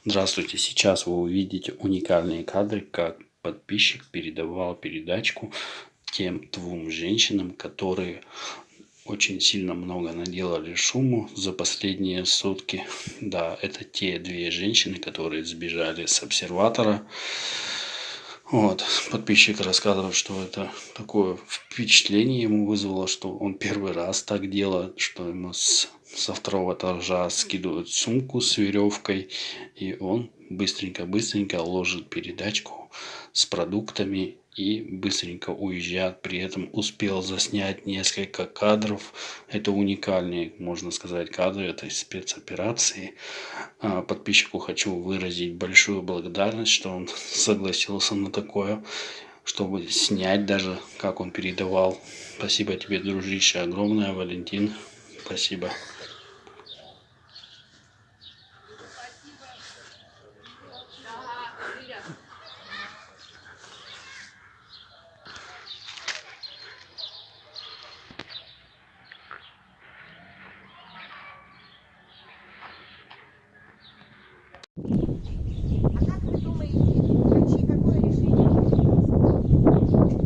Здравствуйте! Сейчас вы увидите уникальные кадры, как подписчик передавал передачку тем двум женщинам, которые очень сильно много наделали шуму за последние сутки. Да, это те две женщины, которые сбежали с обсерватора. Вот. Подписчик рассказывает, что это такое впечатление ему вызвало, что он первый раз так делает, что ему со второго этажа скидывают сумку с веревкой, и он быстренько ложит передачку с продуктами и быстренько уезжает. При этом успел заснять несколько кадров. Это уникальные, можно сказать, кадры этой спецоперации. Подписчику хочу выразить большую благодарность, что он согласился на такое, чтобы снять даже, как он передавал. Спасибо тебе, дружище, огромное, Валентин. Спасибо.